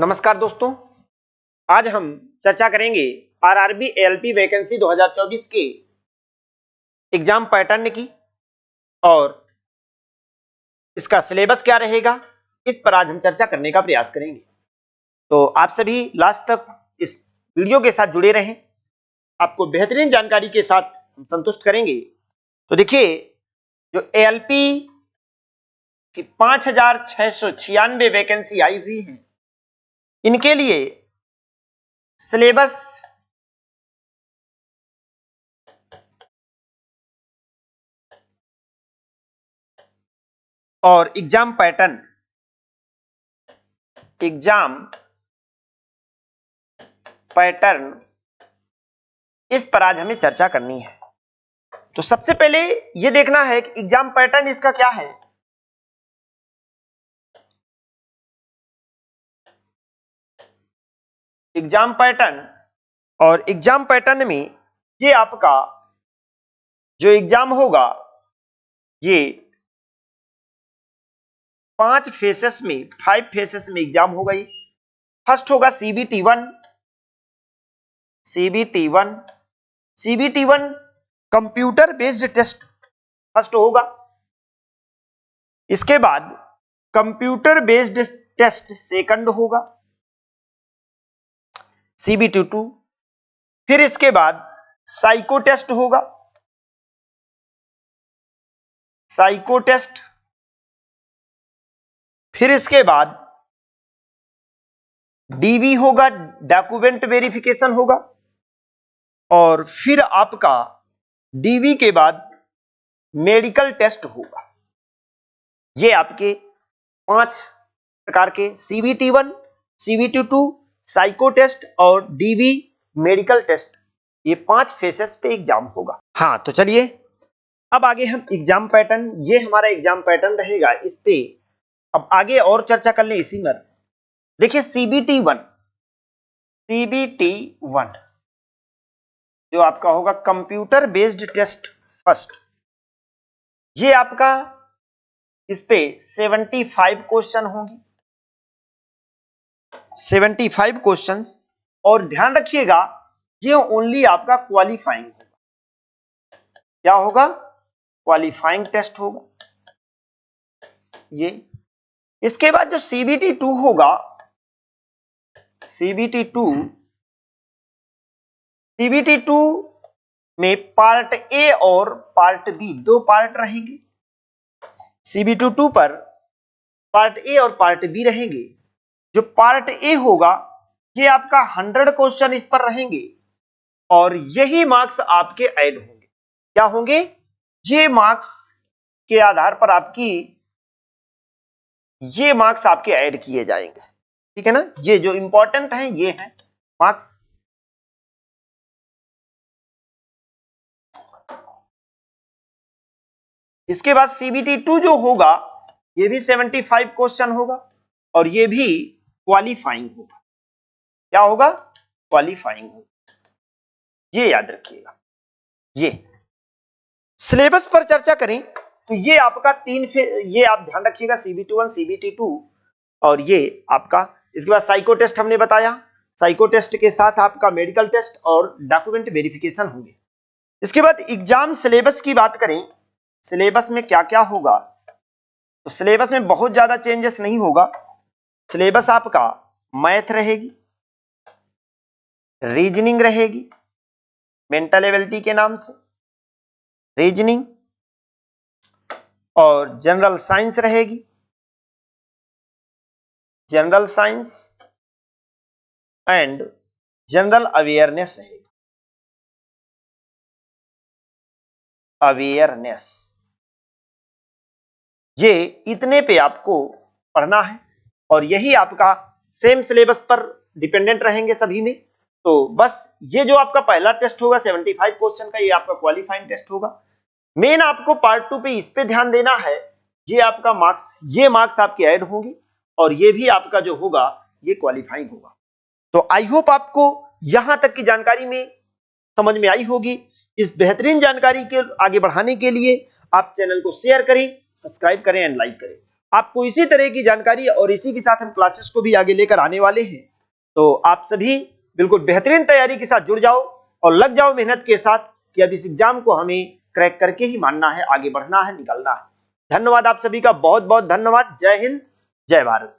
नमस्कार दोस्तों, आज हम चर्चा करेंगे आरआरबी एएलपी वैकेंसी 2024 के एग्जाम पैटर्न की और इसका सिलेबस क्या रहेगा, इस पर आज हम चर्चा करने का प्रयास करेंगे। तो आप सभी लास्ट तक इस वीडियो के साथ जुड़े रहें, आपको बेहतरीन जानकारी के साथ हम संतुष्ट करेंगे। तो देखिए, जो एएलपी की 5696 वैकेंसी आई हुई है, इनके लिए सिलेबस और एग्जाम पैटर्न इस पर आज हमें चर्चा करनी है। तो सबसे पहले यह देखना है कि एग्जाम पैटर्न इसका क्या है। एग्जाम पैटर्न और एग्जाम पैटर्न में ये आपका जो एग्जाम होगा, ये 5 फेसेस में एग्जाम होगा। ये फर्स्ट होगा CBT1 computer based test first होगा। इसके बाद कंप्यूटर बेस्ड टेस्ट सेकंड होगा, CBT2। फिर इसके बाद साइको टेस्ट होगा, साइको टेस्ट। फिर इसके बाद डीवी होगा, डॉक्यूमेंट वेरिफिकेशन होगा। और फिर आपका डीवी के बाद मेडिकल टेस्ट होगा। ये आपके 5 प्रकार के CBT1, CBT2, साइको टेस्ट और डीवी मेडिकल टेस्ट, ये 5 फेसेस पे एग्जाम होगा। हाँ, तो चलिए अब आगे हम एग्जाम पैटर्न, ये हमारा एग्जाम पैटर्न रहेगा, इस पे अब आगे और चर्चा कर लें इसी में। देखिए, CBT1 जो आपका होगा कंप्यूटर बेस्ड टेस्ट फर्स्ट, ये आपका इस पे 75 क्वेश्चन होंगे, 75 क्वेश्चंस। और ध्यान रखिएगा, ये ओनली आपका क्वालिफाइंग होगा। क्या होगा? क्वालिफाइंग टेस्ट होगा ये। इसके बाद जो CBT2 होगा, CBT2 में पार्ट ए और पार्ट बी, 2 पार्ट रहेंगे। CBT2 पर पार्ट ए और पार्ट बी रहेंगे। जो पार्ट ए होगा, ये आपका 100 क्वेश्चन इस पर रहेंगे और यही मार्क्स आपके ऐड होंगे। क्या होंगे? ये मार्क्स के आधार पर ये मार्क्स आपके ऐड किए जाएंगे। ठीक है ना? ये जो इंपॉर्टेंट है, ये है मार्क्स। इसके बाद CBT2 जो होगा, ये भी 75 क्वेश्चन होगा और ये भी क्वालिफाइंग होगा। क्या होगा? क्वालिफाइंग होगा। ये याद रखिएगा। ये सिलेबस पर चर्चा करें तो ये आपका ये आप ध्यान रखिएगा, CBT1, CBT2 और ये आपका। इसके बाद साइको टेस्ट हमने बताया, साइको टेस्ट के साथ आपका मेडिकल टेस्ट और डॉक्यूमेंट वेरिफिकेशन होंगे। इसके बाद एग्जाम सिलेबस की बात करें, सिलेबस में क्या क्या होगा, तो सिलेबस में बहुत ज्यादा चेंजेस नहीं होगा। सिलेबस आपका मैथ रहेगी, रीजनिंग रहेगी, मेंटल एबिलिटी के नाम से रीजनिंग, और जनरल साइंस रहेगी, general science and general awareness रहेगी, अवेयरनेस। ये इतने पे आपको पढ़ना है और यही आपका सेम सिलेबस पर डिपेंडेंट रहेंगे सभी में। तो बस ये जो आपका पहला टेस्ट होगा 75 क्वेश्चन का, ये आपका क्वालिफाइंग टेस्ट होगा। मेन आपको पार्ट 2 पे इस पे ध्यान देना है, ये आपका मार्क्स, ये मार्क्स आपके ऐड होंगे और ये भी आपका जो होगा, ये क्वालिफाइंग होगा। तो आई होप आपको यहां तक की जानकारी में समझ में आई होगी। इस बेहतरीन जानकारी के आगे बढ़ाने के लिए आप चैनल को शेयर करें, सब्सक्राइब करें एंड लाइक करें। आपको इसी तरह की जानकारी और इसी के साथ हम क्लासेस को भी आगे लेकर आने वाले हैं। तो आप सभी बिल्कुल बेहतरीन तैयारी के साथ जुड़ जाओ और लग जाओ मेहनत के साथ कि अब इस एग्जाम को हमें क्रैक करके ही मानना है, आगे बढ़ना है, निकलना है। धन्यवाद आप सभी का, बहुत बहुत धन्यवाद। जय हिंद, जय भारत।